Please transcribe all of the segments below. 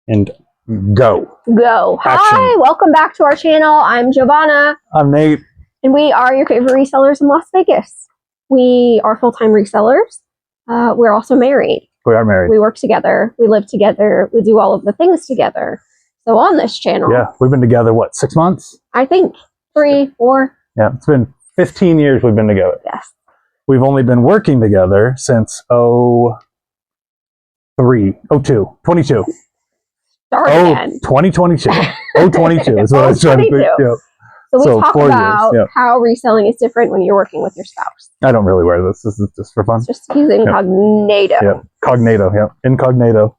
And go. Action. Hi, welcome back to our channel. I'm Jovana. I'm Nate. And we are your favorite resellers in Las Vegas. We are full-time resellers. We're also married. We are married. We work together. We live together. We do all of the things together. So on this channel. Yeah, we've been together, what, 6 months? I think 3, 4. Yeah, it's been 15 years we've been together. Yes. We've only been working together since 22. Again. 2022. 022 is what I was trying to think. Yeah. So we talk about how reselling is different when you're working with your spouse. I don't really wear this. This is just for fun. It's just using incognito. Yeah, cognito. Yeah, incognito.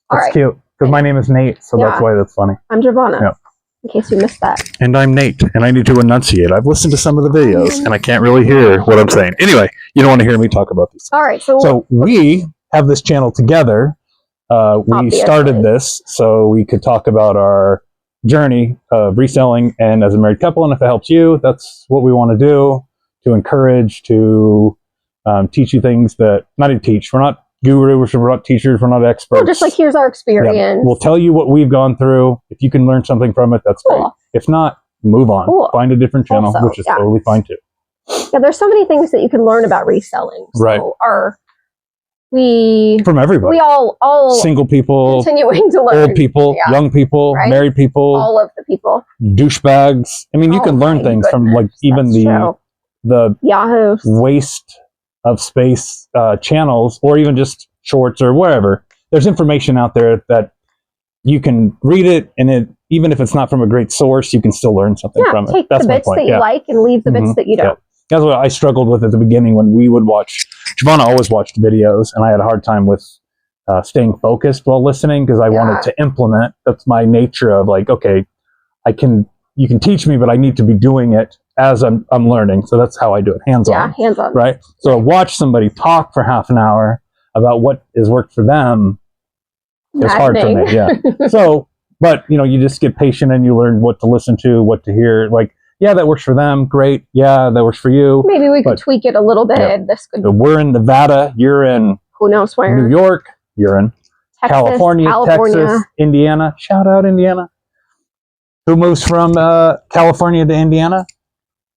That's cute. Because my name is Nate, so that's why that's funny. I'm Jovana, in case you missed that. And I'm Nate, and I need to enunciate. I've listened to some of the videos, and I can't really hear what I'm saying. Anyway, you don't want to hear me talk about these things. All right. So we have this channel together. We started this so we could talk about our journey of reselling and as a married couple, and if it helps you, that's what we want to do, to encourage, to teach you things that, not to teach, we're not gurus, we're not teachers, we're not experts. Well, just like here's our experience. Yeah. We'll tell you what we've gone through. If you can learn something from it, that's great. If not, move on. Find a different channel, which is totally fine too. Yeah, there's so many things that you can learn about reselling. So from everybody. We all single people, continuing to learn. Old people, young people, married people, all of the people. Douchebags. I mean, you can learn things from like even the Yahoo waste of space channels, or even just shorts or wherever. There's information out there that you can read it, and even if it's not from a great source, you can still learn something from it. Take the bits that you like and leave the bits that you don't. That's what I struggled with at the beginning when we would watch. Jovana always watched videos, and I had a hard time with staying focused while listening because I wanted to implement. That's my nature of like, okay, you can teach me, but I need to be doing it as I'm learning. So that's how I do it, hands-on. Yeah, hands-on. Right? So watch somebody talk for half an hour about what has worked for them. It's hard for me, So, but you just get patient and you learn what to listen to, what to hear. Like, yeah, that works for them. Great. Yeah, that works for you. Maybe we could tweak it a little bit. So we're in Nevada. You're in who knows where? New York. You're in California, Texas, Indiana. Shout out Indiana. Who moves from California to Indiana?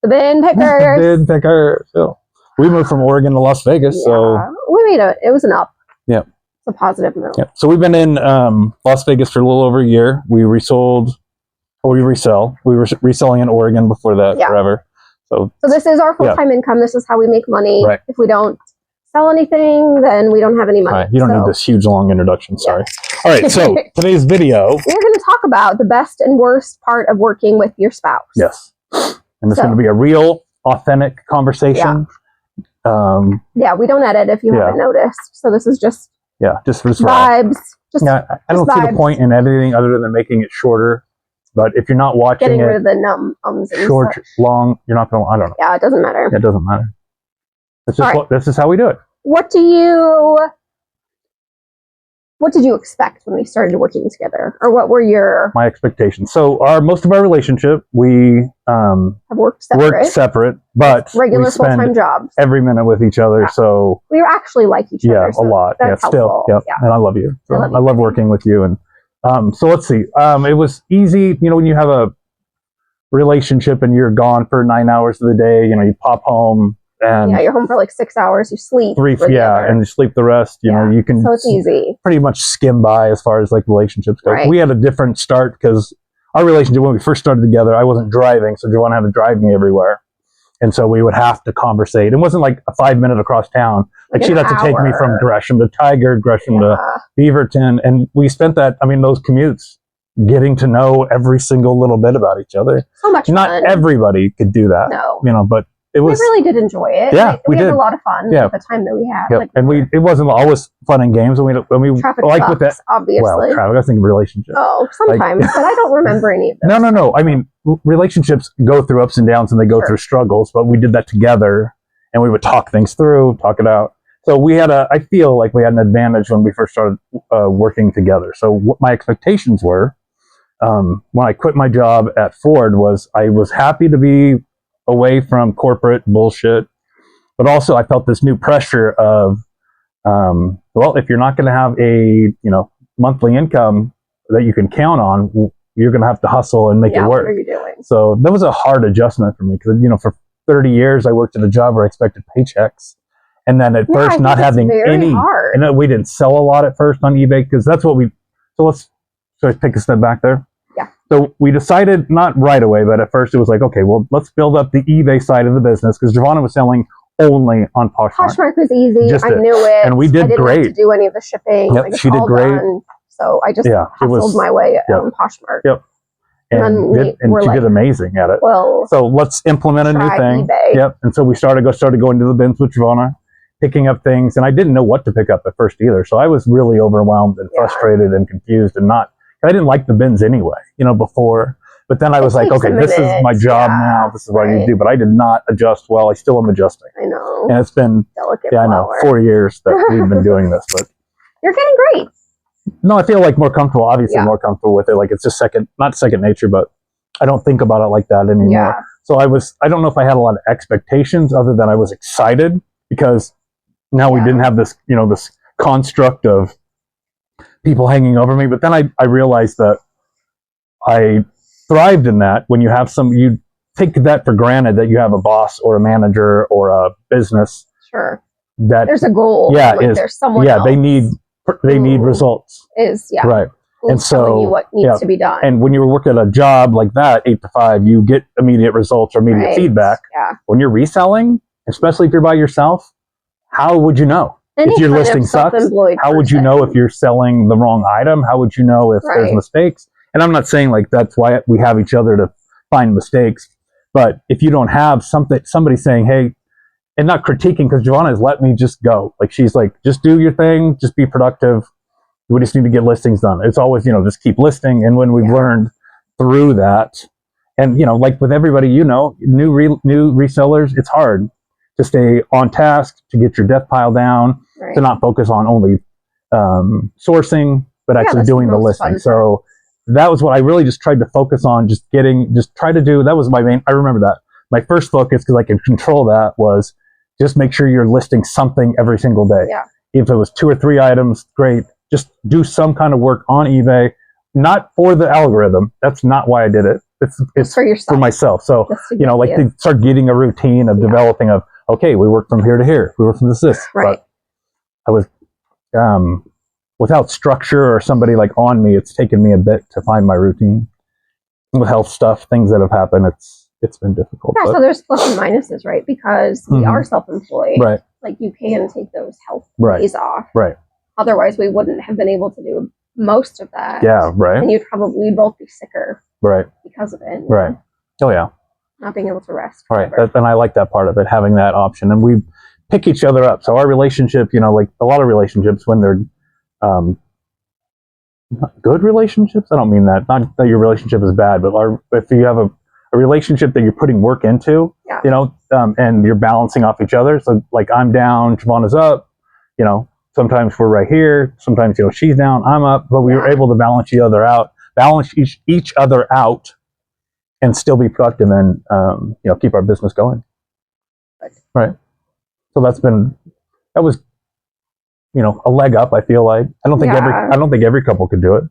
The bin pickers. Bin pickers. So we moved from Oregon to Las Vegas. So we made it. It was an up. Yeah. It's a positive move. Yeah. So we've been in Las Vegas for a little over a year. We resell. We were reselling in Oregon before that forever. So this is our full-time income. This is how we make money. Right. If we don't sell anything, then we don't have any money. Right. You don't need this huge long introduction. Sorry. All right. So today's video, we're going to talk about the best and worst part of working with your spouse. Yes. And it's going to be a real, authentic conversation. Yeah. We don't edit if you haven't noticed. So this is just just vibes. I don't see the point in editing other than making it shorter. But if you're not watching getting rid of the short, long, you're not going to, I don't know. Yeah, it doesn't matter. It doesn't matter. It's just this is how we do it. What did you expect when we started working together? Or what were my expectations? So most of our relationship, we have worked separate, but regular full-time jobs. Every minute with each other. So we actually like each other. Yeah, a lot. That's still. Yeah. And I love you. So I love working with you. And so let's see. It was easy, when you have a relationship and you're gone for 9 hours of the day, you pop home and you're home for like 6 hours. You sleep 3, and you sleep the rest. You can. So it's easy. Pretty much skim by as far as like relationships go. We had a different start because our relationship when we first started together, I wasn't driving, so Jovana had to drive me everywhere. And so we would have to conversate. It wasn't like a 5-minute across town. Like she'd have to take me from Gresham to Tiger, Gresham to Beaverton. And we spent those commutes getting to know every single little bit about each other. So much fun. Not everybody could do that. No. But it was. We really did enjoy it. Yeah, we did. Had a lot of fun with the time that we had. Yep. And it wasn't always fun and games. When we traffic like sucks, with that. Obviously. Well, traffic, I think relationships. Oh, sometimes, but I don't remember any of those. No. I mean, relationships go through ups and downs and they go through struggles, but we did that together and we would talk things through, talk it out. So I feel like we had an advantage when we first started working together. So what my expectations were, when I quit my job at Ford was I was happy to be away from corporate bullshit, but also I felt this new pressure of, if you're not going to have a, monthly income, that you can count on, you're going to have to hustle and make it work. What are you doing? So that was a hard adjustment for me because, you know, for 30 years, I worked at a job where I expected paychecks. And then at first not having any, hard. and we didn't sell a lot at first on eBay because that's what let's take a step back there. Yeah. So we decided, not right away, but at first it was like, okay, well, let's build up the eBay side of the business because Jovana was selling only on Poshmark. Poshmark was easy. I knew it. And we did great. I didn't have to do any of the shipping. Yep, she did great. So I just hustled my way on Poshmark. Yep. And she did amazing at it. Well, so let's implement a new thing. eBay. Yep. And so we started going to the bins with Jovana, picking up things, and I didn't know what to pick up at first either. So I was really overwhelmed and frustrated and confused, and I didn't like the bins anyway, you know, before. But then I was like, okay, this is my job now. This is what I need to do. But I did not adjust well. I still am adjusting. I know. And it's been I know 4 years that we've been doing this, but you're getting great. No, I feel like more comfortable, obviously more comfortable with it. Like it's just not second nature, but I don't think about it like that anymore. Yeah. So I don't know if I had a lot of expectations other than I was excited because now we didn't have this, you know, this construct of people hanging over me. But then I realized that I thrived in that when you have you take that for granted that you have a boss or a manager or a business. Sure. That there's a goal. Yeah. There's someone else. They need results. Right. And so you what needs to be done. And when you work at a job like that, 8 to 5, you get immediate results or immediate feedback. Yeah. When you're reselling, especially if you're by yourself, how would you know if your listing sucks? How would you know if you're selling the wrong item? How would you know if there's mistakes? And I'm not saying like that's why we have each other to find mistakes, but if you don't have somebody saying, hey, and not critiquing, because Jovana has let me just go. Like she's like, just do your thing, just be productive. We just need to get listings done. It's always, you know, just keep listing. And when we've learned through that, and you know, like with everybody, you know, new resellers, it's hard to stay on task, to get your death pile down, to not focus on only sourcing, but actually doing the listing. So that was what I really just tried to focus on, that was my main, I remember that. My first focus, because I could control that, was just make sure you're listing something every single day. Yeah. If it was 2 or 3 items, great. Just do some kind of work on eBay, not for the algorithm. That's not why I did it. It's for yourself. For myself. So, you know, like to start getting a routine of developing of, okay, we work from here to here. We work from this. Right. But I was, without structure or somebody like on me, it's taken me a bit to find my routine. With health stuff, things that have happened, it's been difficult. Yeah, so there's plus and minuses, right? Because we are self-employed. Right. Like you can take those health days off. Right. Otherwise, we wouldn't have been able to do most of that. Yeah, right. And we'd both be sicker. Right. Because of it. Right. Oh, yeah. Not being able to rest. Right. And I like that part of it, having that option. And we pick each other up. So our relationship, you know, like a lot of relationships, when they're not good relationships, I don't mean that. Not that your relationship is bad, but if you have a relationship that you're putting work into, you know, and you're balancing off each other. So like I'm down, Jovana's up, you know, sometimes we're right here. Sometimes, you know, she's down, I'm up, but we were able to balance each other out and still be productive and, you know, keep our business going. Right. So that was, you know, a leg up. I feel like I don't think every couple could do it.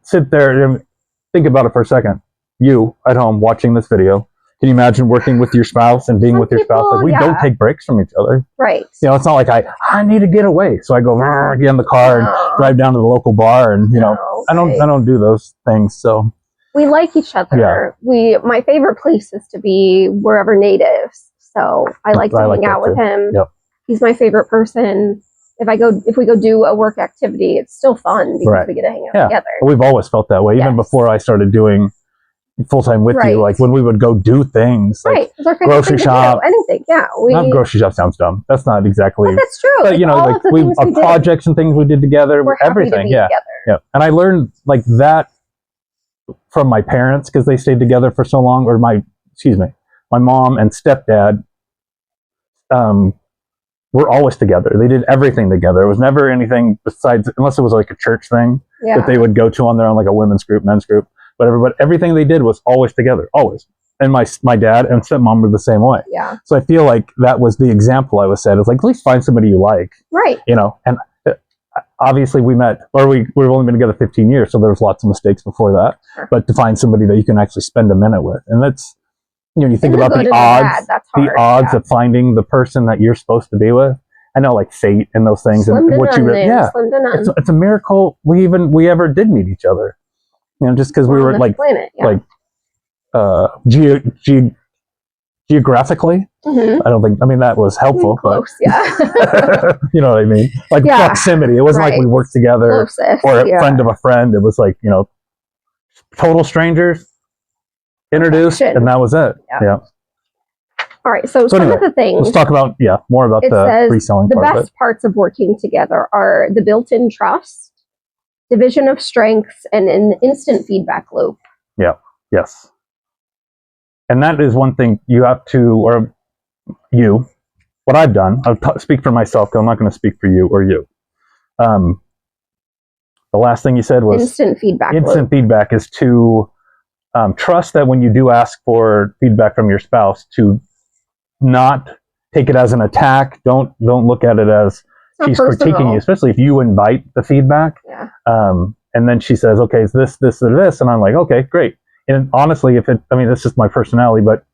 Sit there and think about it for a second. You at home watching this video, can you imagine working with your spouse and being with your spouse? Like we don't take breaks from each other. Right. You know, it's not like I need to get away. So I go get in the car and drive down to the local bar and, you know, I don't do those things. So we like each other. Yeah. My favorite place is to be wherever Nate is. So I like to hang out with him. Yep. He's my favorite person. If we go do a work activity, it's still fun because we get to hang out together. We've always felt that way. Even before I started doing full-time with you, like when we would go do things like grocery shop, anything. Not grocery shop sounds dumb. That's not exactly. But that's true. But you know, like projects and things we did together, everything. Yeah. And I learned like that from my parents because they stayed together for so long. Or my mom and stepdad were always together. They did everything together. It was never anything besides, unless it was like a church thing that they would go to on their own, like a women's group, men's group. But everything they did was always together, always. And my dad and stepmom were the same way. Yeah. So I feel like that was the example I was said. It's like, at least find somebody you like. Right. You know, and obviously we met, or we've only been together 15 years, so there's lots of mistakes before that. Sure. But to find somebody that you can actually spend a minute with, and that's, you think about the odds of finding the person that you're supposed to be with. I know, like fate and those things, and what you really, it's a miracle we ever did meet each other. Just because we were like planet, geographically. I don't think. I mean, that was helpful. Close, but, you know what I mean? Like proximity. It wasn't like we worked together or a friend of a friend. It was like, total strangers, introduced, and that was it. Yeah. All right, so some of the things. Let's talk about, more about the reselling part. The best parts of working together are the built-in trust, division of strengths, and an instant feedback loop. Yeah, yes. And that is one thing you have to, or what I've done, I'll speak for myself, because I'm not going to speak for you or you. The last thing you said was instant feedback. Instant feedback is to trust that when you do ask for feedback from your spouse, to not take it as an attack. Don't look at it as she's critiquing you, especially if you invite the feedback. Yeah. And then she says, okay, it's this, or this, and I'm like, okay, great. And honestly, that's just my personality, but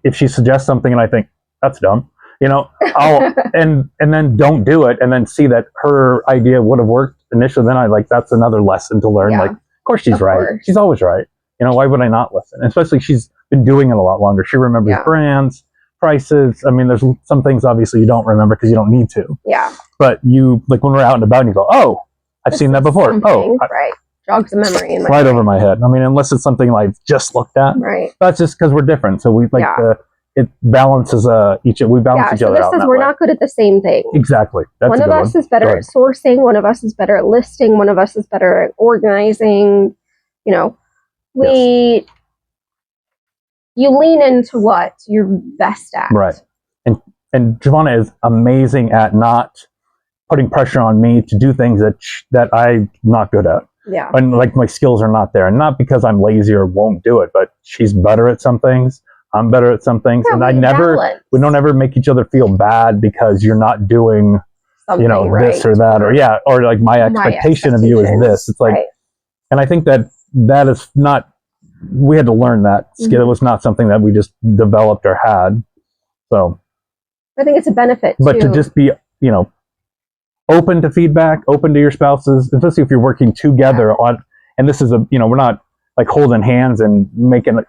if she suggests something and I think that's dumb, I'll and then don't do it, and then see that her idea would have worked initially. Then that's another lesson to learn. Like, of course she's right. She's always right. Why would I not listen? And especially she's been doing it a lot longer. She remembers brands, prices. I mean, there's some things obviously you don't remember because you don't need to. Yeah. But when we're out and about, and you go, oh, I've seen that before. Oh, right. Jogs the memory in my right over my head. I mean, unless it's something I've just looked at. Right. That's just because we're different. So we it balances we balance each other out. So we're not good at the same thing. Exactly. That's one of us is better at sourcing. One of us is better at listing. One of us is better at organizing. You lean into what you're best at. Right. And Jovana is amazing at not putting pressure on me to do things that I'm not good at. Yeah. And my skills are not there. And not because I'm lazy or won't do it, but she's better at some things. I'm better at some things. And we don't ever make each other feel bad because you're not doing, this or that, or like my expectation of you is this. It's like, and I think that is not, we had to learn that skill. It was not something that we just developed or had. So I think it's a benefit but to just be, open to feedback, open to your spouses, especially if you're working together on, and this is we're not like holding hands and making,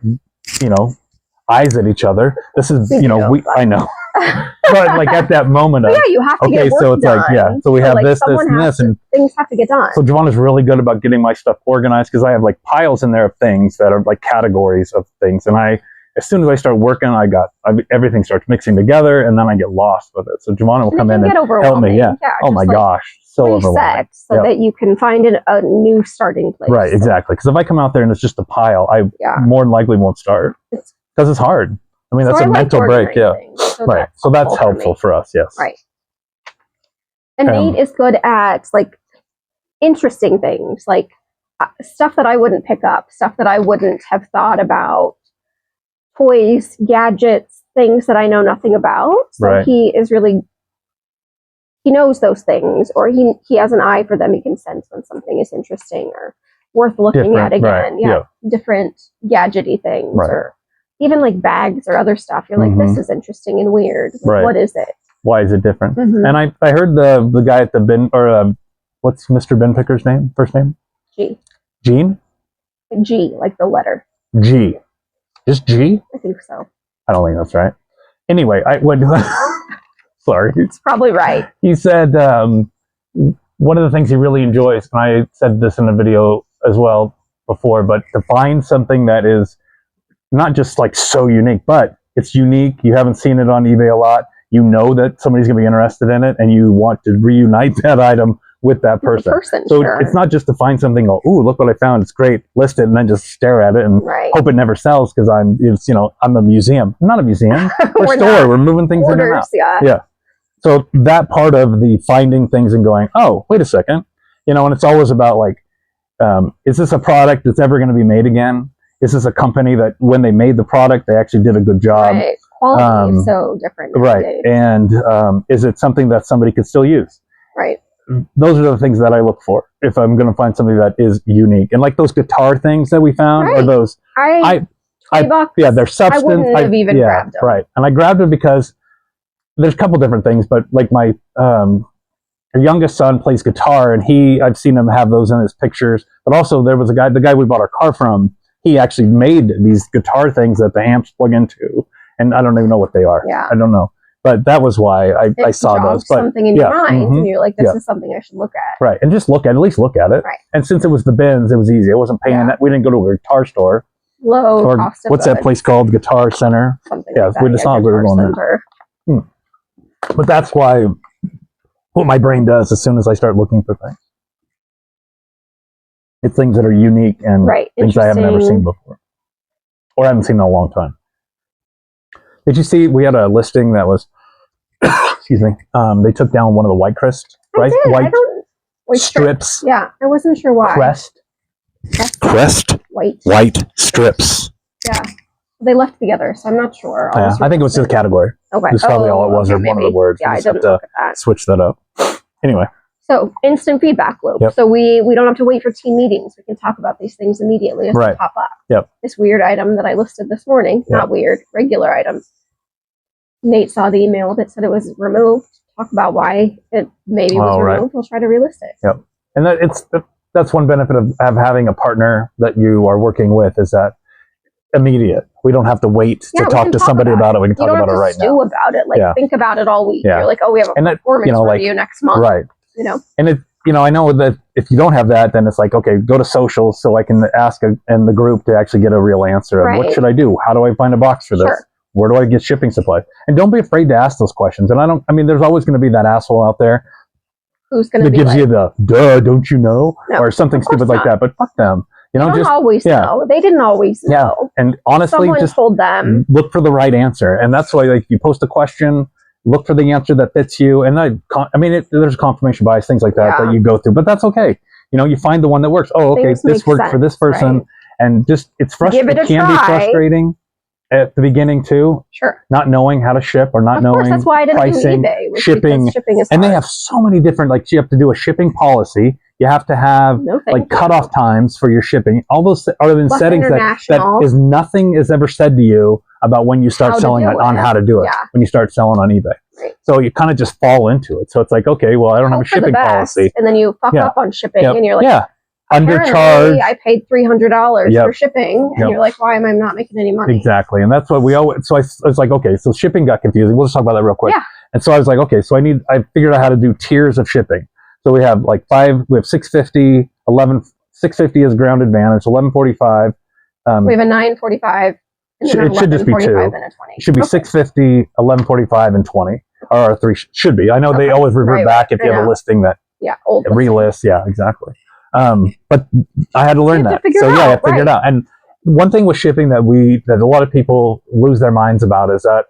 eyes at each other. This is, I know. But like at that moment you have to get work so it's done. so we have this and this, and things have to get done. So Jovana's really good about getting my stuff organized, because I have like piles in there of things that are like categories of things, and as soon as I start working, everything starts mixing together, and then I get lost with it. So Jovana will come in and help me. Yeah. Oh my gosh, so overwhelming. So that you can find a new starting place. Right, exactly. Because if I come out there and it's just a pile, I more than likely won't start, because it's hard. I mean, that's a mental break. Yeah. Right. So that's helpful for us. Yes. Right. And Nate is good at interesting things, like stuff that I wouldn't pick up, stuff that I wouldn't have thought about. Toys, gadgets, things that I know nothing about. So he knows those things, or he has an eye for them. He can sense when something is interesting or worth looking at again. Different gadgety things, or even like bags or other stuff. You're like, this is interesting and weird. Like, what is it? Why is it different? And I heard the guy at the bin, or what's Mr. Bin Picker's name? First name? G. Gene? G, like the letter. G. Just G? I think so. I don't think that's right. Anyway, sorry. It's probably right. He said one of the things he really enjoys, and I said this in a video as well before, but to find something that is not just like so unique, but it's unique. You haven't seen it on eBay a lot. You know that somebody's going to be interested in it, and you want to reunite that item with that person. So it's not just to find something, go, ooh, look what I found, it's great, list it, and then just stare at it and hope it never sells, because I'm a museum. I'm not a museum. We're a store. We're moving things in and out. Yeah. So that part of the finding things and going, oh, wait a second, and it's always about like, is this a product that's ever going to be made again? Is this a company that when they made the product, they actually did a good job? Right. Quality is so different. Right. And is it something that somebody could still use? Right. those are the things that I look for if I'm going to find somebody that is unique. And like those guitar things that we found, or those, $20, yeah, they're substance. I wouldn't have even grabbed them. Right. And I grabbed them because there's a couple different things, but like my youngest son plays guitar, and I've seen him have those in his pictures. But also there was the guy we bought our car from, he actually made these guitar things that the amps plug into, and I don't even know what they are. Yeah. I don't know. But that was why I saw those. But something in your mind, and you're like, this is something I should look at. Right, and just at least look at it. Right. And since it was the bins, it was easy. I wasn't paying that. We didn't go to a guitar store. Low cost of what's that place called? Guitar Center. Something like that. We decided we were going there. But that's why what my brain does as soon as I start looking for things. It's things that are unique and things I haven't ever seen before, or I haven't seen in a long time. Did you see? We had a listing that was. Excuse me. They took down one of the white strips. Yeah, I wasn't sure why. Crest. White strips. Yeah, they left together, so I'm not sure. Yeah, I think it was just a category. Okay, that's probably all it was, or one of the words. Yeah, I didn't look at that. Switch that up. Anyway. So instant feedback loop. Yep. So we don't have to wait for team meetings. We can talk about these things immediately as they pop up. Yep. This weird item that I listed this morning, not weird, regular items. Nate saw the email that said it was removed. Talk about why it maybe was removed. We'll try to relist it. Yep. And that's one benefit of having a partner that you are working with, is that immediate. We don't have to wait to talk to somebody about it. We can talk about it right now. You don't have to stew about it. Think about it all week. Yeah. You're like, oh, we have a performance review next month. Right. You know. And I know that if you don't have that, then it's like, okay, go to social so I can ask in the group to actually get a real answer. Of what should I do? How do I find a box for this? Sure. Where do I get shipping supplies? And don't be afraid to ask those questions. And there's always going to be that asshole out there who's going to gives you the duh, don't you know? Or something stupid like that. But fuck them. They don't always know. They didn't always know. Yeah. And honestly, someone told them. Look for the right answer. And that's why, like, you post a question, look for the answer that fits you. And there's confirmation bias, things like that that you go through. But that's okay. You find the one that works. Oh, okay, this worked for this person. Right. And just, it's frustrating. It can be frustrating at the beginning too. Sure. Not knowing how to ship, or not knowing that's why I didn't pricing, do eBay, shipping is hard. And they have so many different, like, you have to do a shipping policy. You have to have cutoff times for your shipping. All those other than settings that is nothing is ever said to you about when you start selling on how to do it. When you start selling on eBay. Right. So you kind of just fall into it. So it's like, okay, well, I don't have a shipping policy. And then you fuck up on shipping and you're like, undercharged. I paid $300 for shipping, and you're like, why am I not making any money? Exactly, and that's what we always. So I was like, okay, so shipping got confusing. We'll just talk about that real quick. Yeah. And so I was like, okay, so I figured out how to do tiers of shipping. So we have like we have 650, 650 is ground advantage, 1145. We have a 945. And then it should just be two. And a 20. It should be 650, 1145, and 20. Or three should be. I know they always revert back if you have a listing that old relist. Yeah, exactly. But I had to learn that. I figured it out. And one thing with shipping that a lot of people lose their minds about is that,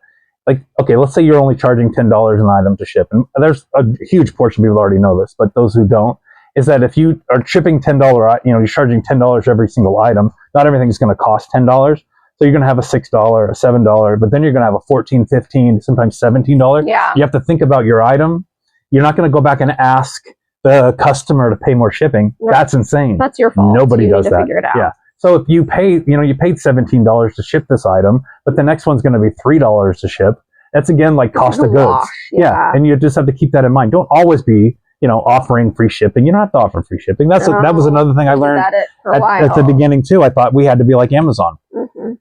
like, okay, let's say you're only charging $10 an item to ship. And there's a huge portion of people already know this, but those who don't, is that if you are shipping $10, you're charging $10 every single item, not everything's going to cost $10. So you're going to have a $6, a $7, but then you're going to have a $14, $15, sometimes $17. Yeah. You have to think about your item. You're not going to go back and ask the customer to pay more shipping. Right. That's insane. That's your fault. Nobody does that. Figure it out. Yeah. So if you pay, you paid $17 to ship this item, but the next one's going to be $3 to ship. That's again like cost of goods. Yeah. And you just have to keep that in mind. Don't always be, offering free shipping. You don't have to offer free shipping. That was another thing I learned at the beginning too. I thought we had to be like Amazon. Mm-hmm.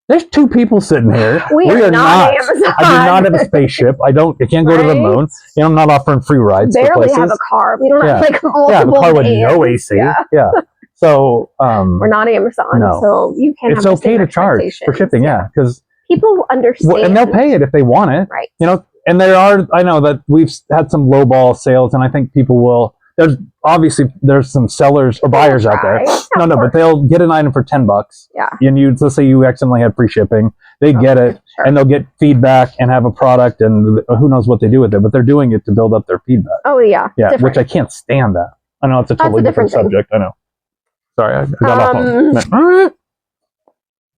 There's two people sitting here. We are not Amazon. I do not have a spaceship. I can't go to the moon. I'm not offering free rides. Barely have a car. We don't have multiple a car with no AC. Yeah. So we're not Amazon. No. So you can. It's okay to charge for shipping. Yeah, because people understand, and they'll pay it if they want it. Right. And I know that we've had some lowball sales, and I think people will. There's some sellers or buyers out there. No, but they'll get an item for $10. Yeah. And let's say you accidentally had free shipping. They get it, and they'll get feedback and have a product, and who knows what they do with it, but they're doing it to build up their feedback. Oh, yeah. Yeah, which I can't stand that. I know it's a totally different subject. I know. Sorry, I got off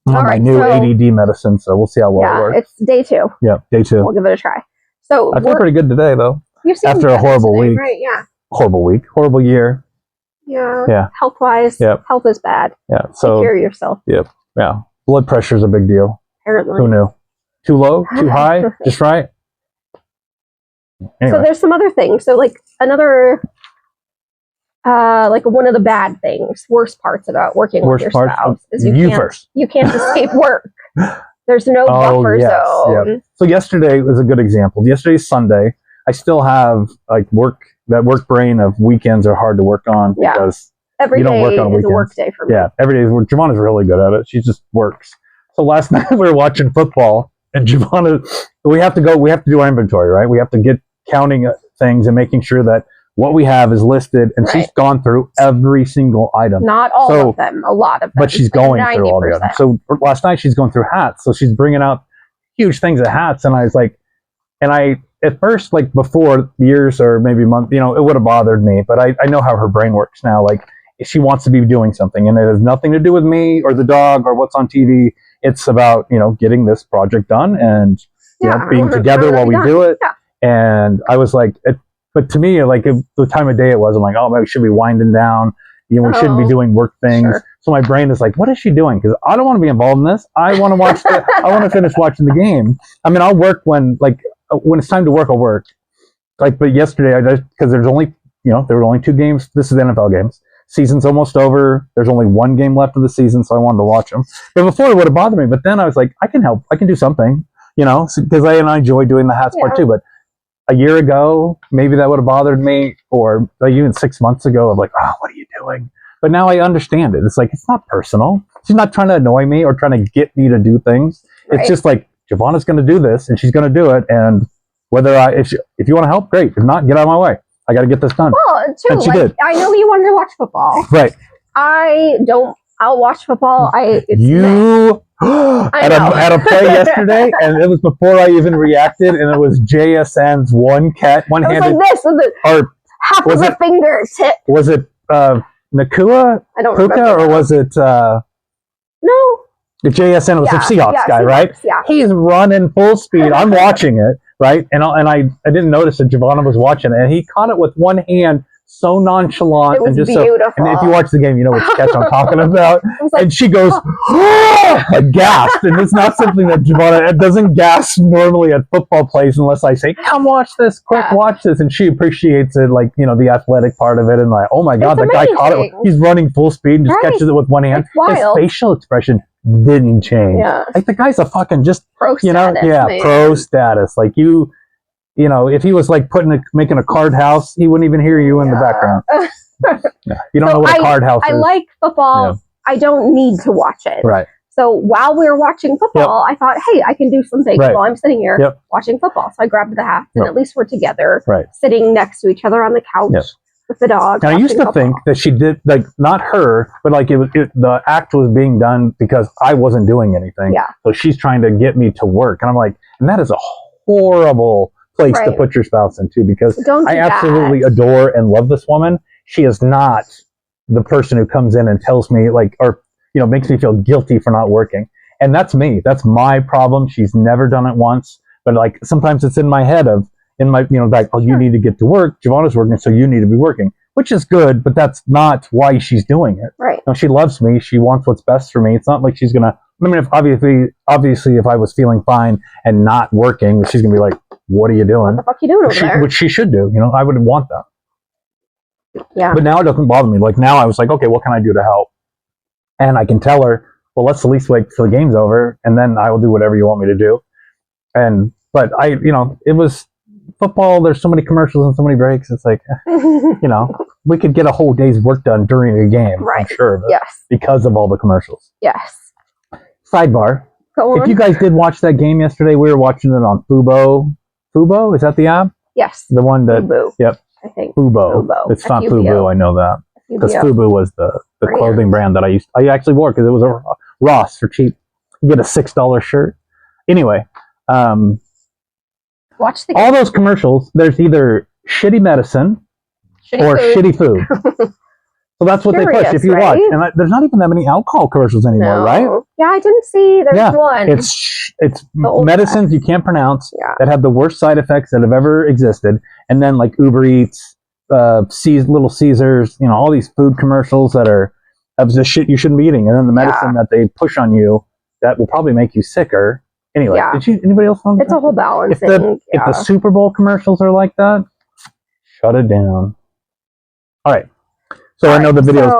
on my new ADD medicine, so we'll see how well it works. It's day 2. Yeah, day 2. We'll give it a try. So I feel pretty good today, though. You seem after a horrible week. Right, yeah. horrible week, horrible year. Yeah. Health-wise, health is bad. Yeah. So take care of yourself. Yep. Yeah. Blood pressure is a big deal. Apparently. Who knew? Too low? Too high? Just right? Anyway. So there's some other things. So like another, like one of the bad things, worst parts about working with your spouse is you can't escape work. There's no buffer zone. Yeah. So yesterday was a good example. Yesterday's Sunday. I still have like that work brain of weekends are hard to work on because every you don't work on weekends is a work day for me. Yeah, every day. Jovana's really good at it. She just works. So last night we were watching football, and Jovana, we have to do our inventory, right? We have to get counting things and making sure that what we have is listed, and she's gone through every single item. Not all of them, a lot of them. But she's going through all the items. So last night she's going through hats, so she's bringing out huge things of hats, and I was like, at first, like before years or maybe months, it would have bothered me, but I know how her brain works now. Like she wants to be doing something, and it has nothing to do with me or the dog or what's on TV. It's about, getting this project done and being together while we do it. Yeah. And I was like, but to me, like the time of day it was, I'm like, oh, maybe we should be winding down. We shouldn't be doing work things. Sure. So my brain is like, what is she doing? Because I don't want to be involved in this. I want to watch. I want to finish watching the game. I mean, I'll work when it's time to work, I'll work. But yesterday, because there's only, there were only 2 games. This is NFL games. Season's almost over. There's only 1 game left of the season, so I wanted to watch them. But before it would have bothered me. But then I was like, I can help. I can do something, because I enjoy doing the hats part too. But a year ago, maybe that would have bothered me, or like even 6 months ago, I'm like, oh, what are you doing? But now I understand it. It's like, it's not personal. She's not trying to annoy me or trying to get me to do things. Right. It's just like, Jovana's going to do this, and she's going to do it. And whether if you want to help, great. If not, get out of my way. I got to get this done. Well, too, and she did. I know you wanted to watch football. Right. I'll watch football. Had a play yesterday, and it was before I even reacted, and it was JSN's one-handed. It was like this, with half of the finger tip. Was it Nakua? I don't Puka, remember. Or was it? No. The JSN was the Seahawks guy, right? Yeah. He's running full speed. I'm watching it, right? And I didn't notice that Jovana was watching it, and he caught it with one hand, so nonchalant. It was and just beautiful. And if you watch the game, you know which catch I'm talking about. Like, and she goes, like gasped. And it's not something that Jovana doesn't gasp normally at football plays unless I say, come watch this, quick, watch this. And she appreciates it, like, the athletic part of it. And like, oh my God, that guy caught it. He's running full speed and just catches it with one hand. His facial expression didn't change. Yeah. Like the guy's a fucking just pro status, pro status. Like if he was like making a card house, he wouldn't even hear you in the background. You don't know what a card house is. I like football. Yeah. I don't need to watch it. Right. So while we were watching football, I thought, hey, I can do something while I'm sitting here watching football. So I grabbed the hat, and at least we're together, sitting next to each other on the couch. With the dog. And I used to think that she did, like, not her, but like the act was being done because I wasn't doing anything. Yeah. So she's trying to get me to work. And I'm like, and that is a horrible place to put your spouse into, because I absolutely adore and love this woman. She is not the person who comes in and tells me, like, or, makes me feel guilty for not working. And that's me. That's my problem. She's never done it once. But like, sometimes it's in my head like, oh, you need to get to work. Jovana's working, so you need to be working, which is good, but that's not why she's doing it. Right. She loves me. She wants what's best for me. It's not like she's going to, if obviously, if I was feeling fine and not working, she's going to be like, what are you doing? What the fuck are you doing over there? Which she should do. I would want that. Yeah. But now it doesn't bother me. Like now I was like, okay, what can I do to help? And I can tell her, well, let's at least wait till the game's over, and then I will do whatever you want me to do. But it was football. There's so many commercials and so many breaks. It's like, we could get a whole day's work done during a game. Right. I'm sure. Yes. Because of all the commercials. Yes. Sidebar. Go on. If you guys did watch that game yesterday, we were watching it on Fubo. Fubo? Is that the app? Yes. The one that. Fubo. Yep. I think. Fubo. It's not Fubo. I know that. Because Fubo was the clothing brand that I actually wore, because it was a Ross for cheap. You get a $6 shirt. Anyway. Watch all those commercials. There's either shitty medicine or shitty food. So that's what they push if you watch. And there's not even that many alcohol commercials anymore, right? Yeah, I didn't see. There's one. It's medicines you can't pronounce that have the worst side effects that have ever existed, and then like Uber Eats, Little Caesars, you know, all these food commercials that are of the shit you shouldn't be eating, and then the medicine that they push on you that will probably make you sicker. Anyway, anybody else want? It's a whole balance. If the Super Bowl commercials are like that, shut it down. All right. So I know the video's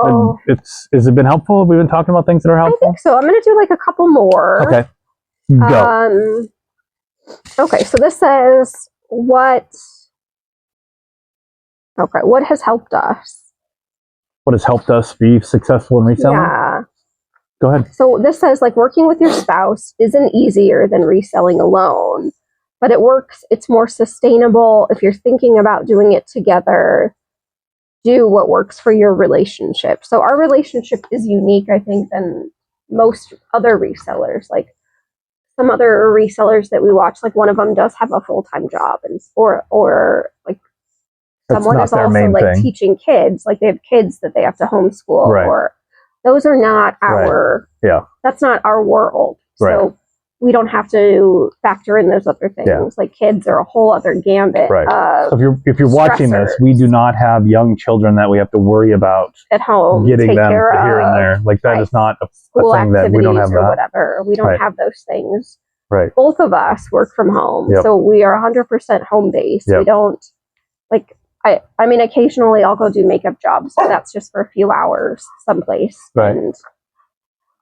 has it been helpful? Have we been talking about things that are helpful? I think so. I'm going to do like a couple more. Okay. Go. Okay. So this says what has helped us? What has helped us be successful in reselling? Yeah. Go ahead. So this says like working with your spouse isn't easier than reselling alone, but it works. It's more sustainable if you're thinking about doing it together. Do what works for your relationship. So our relationship is unique, I think, than most other resellers. Like some other resellers that we watch, like one of them does have a full-time job, and or like someone is also like teaching kids, like they have kids that they have to homeschool, or those are not our, that's not our world. So we don't have to factor in those other things. Like kids are a whole other gambit. So if you're watching this, we do not have young children that we have to worry about at home, getting them here and there. Like that is not a thing that we don't have. Or whatever. We don't have those things. Right. Both of us work from home, so we are 100% home based. We don't like. I mean, occasionally I'll go do makeup jobs, but that's just for a few hours someplace, and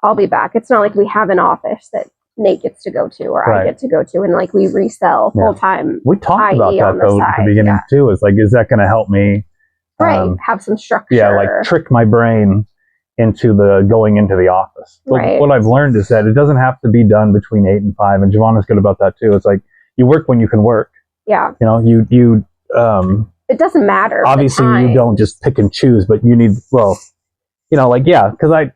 I'll be back. It's not like we have an office that Nate gets to go to, or I get to go to, and like we resell full time. We talked about that though at the beginning too. Is like, is that going to help me? Have some structure. Yeah, like trick my brain into going into the office. What I've learned is that it doesn't have to be done between 8 and 5, and Jovana's good about that too. It's like you work when you can work. Yeah. You know, you it doesn't matter. Obviously, you don't just pick and choose, but you need, you know, like, because I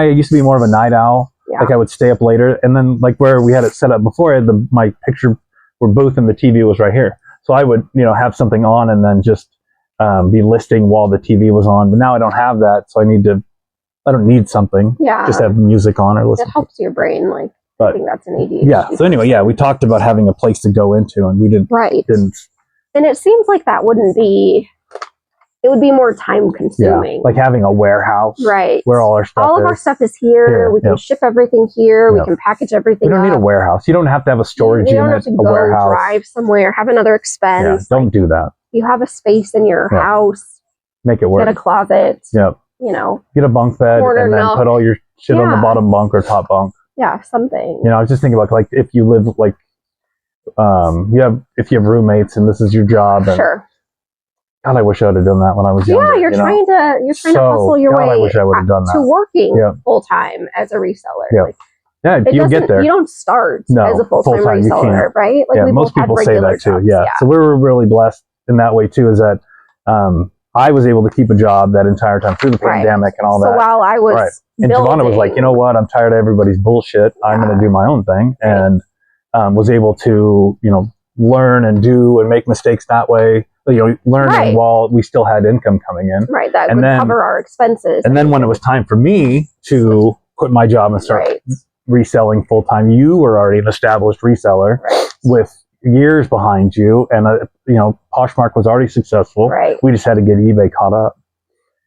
used to be more of a night owl. Yeah. Like I would stay up later, and then like where we had it set up before, I had my picture were booth and the TV was right here. So I would, you know, have something on and then just be listing while the TV was on. But now I don't have that, so I don't need something. Yeah. Just have music on or listen. It helps your brain, like. I think that's an ADHD. Yeah. So anyway, we talked about having a place to go into, and we didn't. And it seems like that wouldn't be, it would be more time consuming. Yeah, like having a warehouse. Where all our stuff of our stuff is here. We can ship everything here. We can package everything. We don't need a warehouse. You don't have to have a storage unit, don't have to go warehouse. Drive somewhere, have another expense. Yeah, don't do that. You have a space in your house. Make it work. Get a closet. Yep. You know. Get a bunk bed and then put all your shit on the bottom bunk or top bunk. Yeah, something. You know, I was just thinking about like if you live like if you have roommates and this is your job. And, God, I wish I would have done that when I was younger. Yeah, you're trying to hustle your way I wish I would have done that. To working full time as a reseller. Yeah. Like, you'll get there. You don't start as a full-time reseller, right? Like most people say that too. Yeah. So we were really blessed in that way too, is that I was able to keep a job that entire time through the pandemic and all that. So while I was and Jovana was like, you know what, I'm tired of everybody's bullshit. I'm going to do my own thing. And was able to, you know, learn and do and make mistakes that way. You know, learning while we still had income coming in. Right, that would cover our expenses. And then when it was time for me to quit my job and start reselling full time, you were already an established reseller with years behind you, and you know, Poshmark was already successful. We just had to get eBay caught up,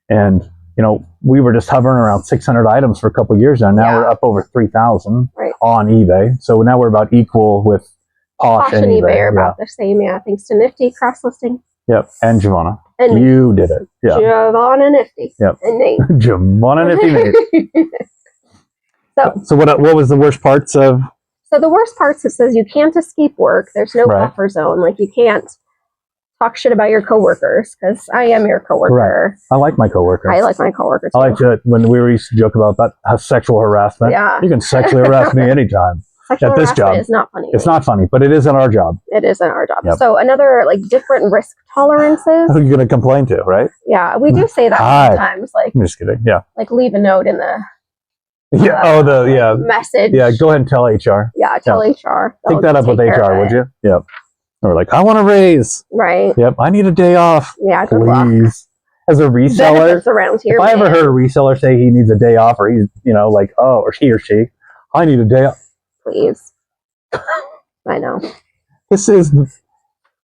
and you know, we were just hovering around 600 items for a couple of years now. Now we're up over 3,000 on eBay. So now we're about equal with Posh and eBay are about the same, thanks to Nifty cross-listing. Yep, and Jovana. And you did it. Yeah. Jovana, Nifty. Yep. And Nate. Jovana, Nifty, Nate. So what was the worst parts of? So the worst parts, it says you can't escape work. There's no buffer zone. Like you can't talk shit about your coworkers, because I am your coworker. I like my coworkers. I like my coworkers too. I like it when we used to joke about that sexual harassment. Yeah. You can sexually harass me anytime. Sexual harassment job is not funny. It's not funny, but it is in our job. It is in our job. Yep. So another like different risk tolerances. Who are you going to complain to, right? Yeah, we do say that sometimes. Like, I'm just kidding. Yeah. Like leave a note in the message. Yeah, go ahead and tell HR. Yeah, tell HR. Take that up with HR, would you? Yep. Or like, I want a raise. Right. Yep. I need a day off. Yeah, please. As a reseller, around here, if I ever heard a reseller say he needs a day off, or he's, you know, like, or he or she, I need a day off. Please. I know. This is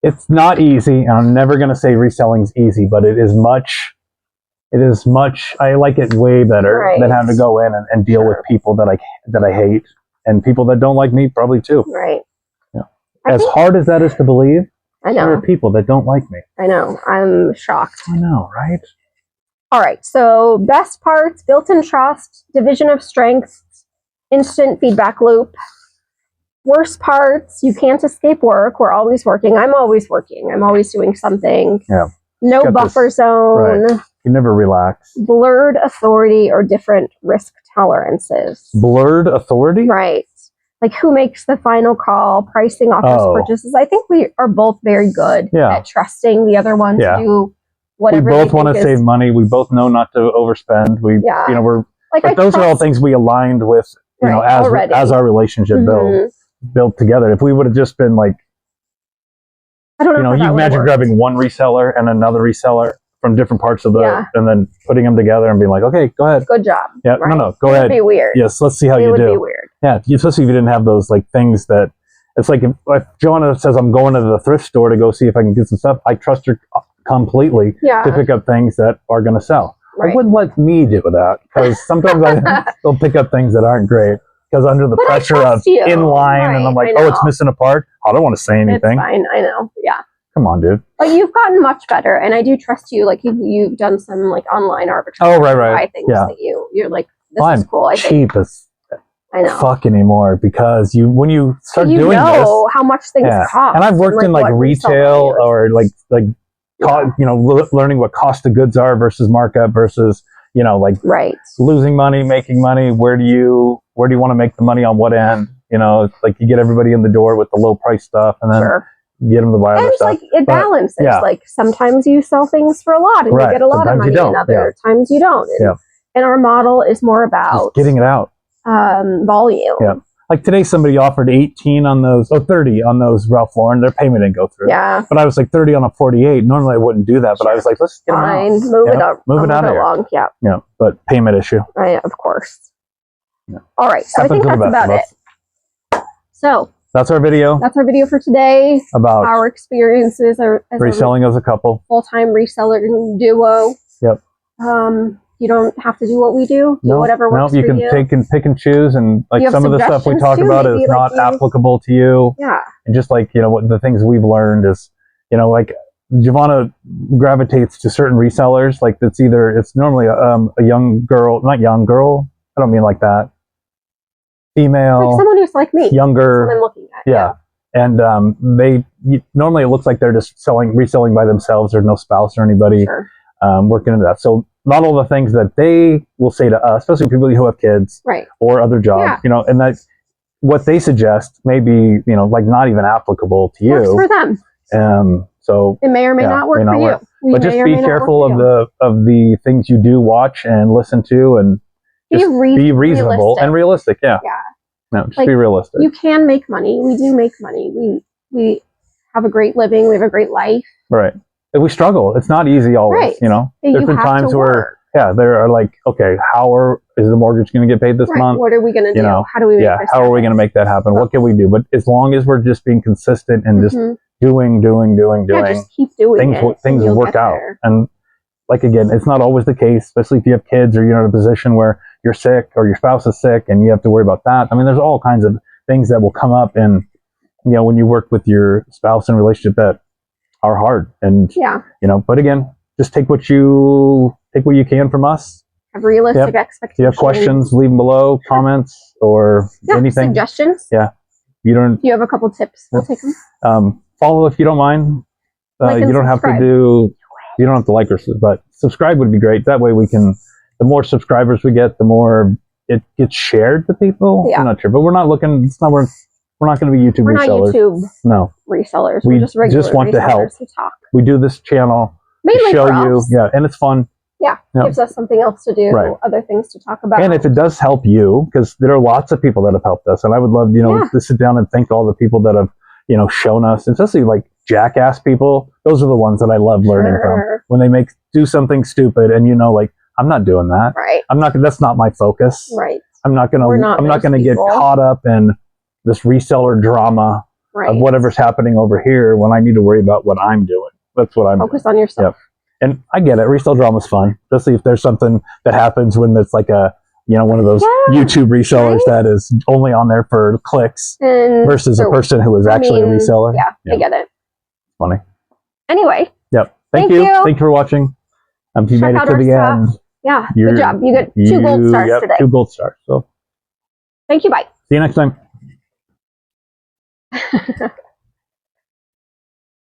It's not easy, and I'm never going to say reselling's easy, but it is much, I like it way better than having to go in and deal with people that I hate, and people that don't like me probably too. Right. Yeah. As hard as that is to believe, I know. there are people that don't like me. I know. I'm shocked. I know, right? All right. So best parts, built-in trust, division of strengths, instant feedback loop. Worst parts, you can't escape work. We're always working. I'm always working. I'm always doing something. Yeah. No buffer zone. Right. You never relax. Blurred authority or different risk tolerances. Blurred authority? Right. Like who makes the final call, pricing, offers, purchases. I think we are both very good at trusting the other one to do whatever. We both want to save money. We both know not to overspend. We're like those are all things we aligned with, as our relationship built together. If we would have just been like, I don't know. You imagine grabbing one reseller and another reseller from different parts of the, and then putting them together and being like, okay, go ahead. Good job. Yeah, right? no, go ahead. It would be weird. Yes, let's see how you do. It would be weird. Yeah, especially if you didn't have those like things that, it's like if Jovana says I'm going to the thrift store to go see if I can get some stuff, I trust her completely to pick up things that are going to sell. Right. I wouldn't let me do that, because sometimes they'll pick up things that aren't great. Because under the pressure of in line, and I'm like, oh, it's missing a part. I don't want to say anything. It's fine. I know. Yeah. Come on, dude. But you've gotten much better, and I do trust you. Like you've done some like online arbitrage. Oh, right. I think that you're like, this is cool. I think. Cheap as fuck anymore, because when you start doing this, how much things cost. And I've worked in like retail or like learning what cost of goods are versus markup versus losing money, making money. Where do you want to make the money on what end? It's like you get everybody in the door with the low price stuff, and then get them to buy other stuff. Like it balances. Like sometimes you sell things for a lot and you get a lot of money, and other times you don't. And our model is more about just getting it out. Volume. Yeah. Like today, somebody offered 18 on those, 30 on those Ralph Lauren. Their payment didn't go through. Yeah. But I was like 30 on a 48. Normally I wouldn't do that, but I was like, let's get them out. Move it up. Move it out of here. Yeah. Yeah. But payment issue. Right. Of course. Yeah. All right. So I think that's about it. So that's our video. That's our video for today. About our experiences as reselling as a couple. Full-time reseller duo. Yep. You don't have to do what we do. Do whatever works for you. You can take and pick and choose, and like some of the stuff we talk about is not applicable to you. Yeah. And just like, what the things we've learned is, like Jovana gravitates to certain resellers. Like it's normally a young girl, not young girl. I don't mean like that. Female. Like someone who's like me. Younger. That's what I'm looking at. Yeah. And normally it looks like they're just reselling by themselves. There's no spouse or anybody working into that. So not all the things that they will say to us, especially people who have kids or other jobs, and that's what they suggest may be, like not even applicable to you. Works for them. So it may or may not work for you. But just be careful of the things you do watch and listen to, and be reasonable and realistic. Yeah. No, just be realistic. You can make money. We do make money. We have a great living. We have a great life. Right. We struggle. It's not easy always, There's been times where, there are like, okay, is the mortgage going to get paid this month? What are we going to do? How do we make this how are we going to make that happen? What can we do? But as long as we're just being consistent and just doing, just keep doing things will work out. And like, again, it's not always the case, especially if you have kids or you're in a position where you're sick or your spouse is sick and you have to worry about that. I mean, there's all kinds of things that will come up, and, when you work with your spouse in a relationship that are hard, and but again, just take what you can from us. Have realistic expectations. If you have questions, leave them below, comments or anything. Suggestions. Yeah. You have a couple tips. We'll take them. Follow if you don't mind. You don't have to like or, but subscribe would be great. That way the more subscribers we get, the more it gets shared to people. I'm not sure, but we're not looking. We're not going to be YouTube resellers. We're not YouTube resellers. We We're just want to help. To talk. We do this channel mainly to show for you. us. Yeah, and it's fun. Yeah, gives us something else to do, other things to talk about. And if it does help you, because there are lots of people that have helped us, and I would love, to sit down and thank all the people that have, shown us, especially like jackass people. Those are the ones that I love learning from. When they do something stupid, and like, I'm not doing that. Right. That's not my focus. Right. I'm not gonna get caught up in this reseller drama. of whatever's happening over here when I need to worry about what I'm doing. That's what I'm focus on yourself. Yep. And I get it. Resale drama is fun, especially if there's something that happens when it's like a, you know, one of those YouTube resellers that is only on there for clicks versus a person who is actually a reseller. Yeah, I get it. Funny. Anyway. Yep. Thank you. Thank you for watching. If you made it to the end. Yeah, good job. You get 2 gold stars today. 2 gold stars. So thank you. Bye. See you next time.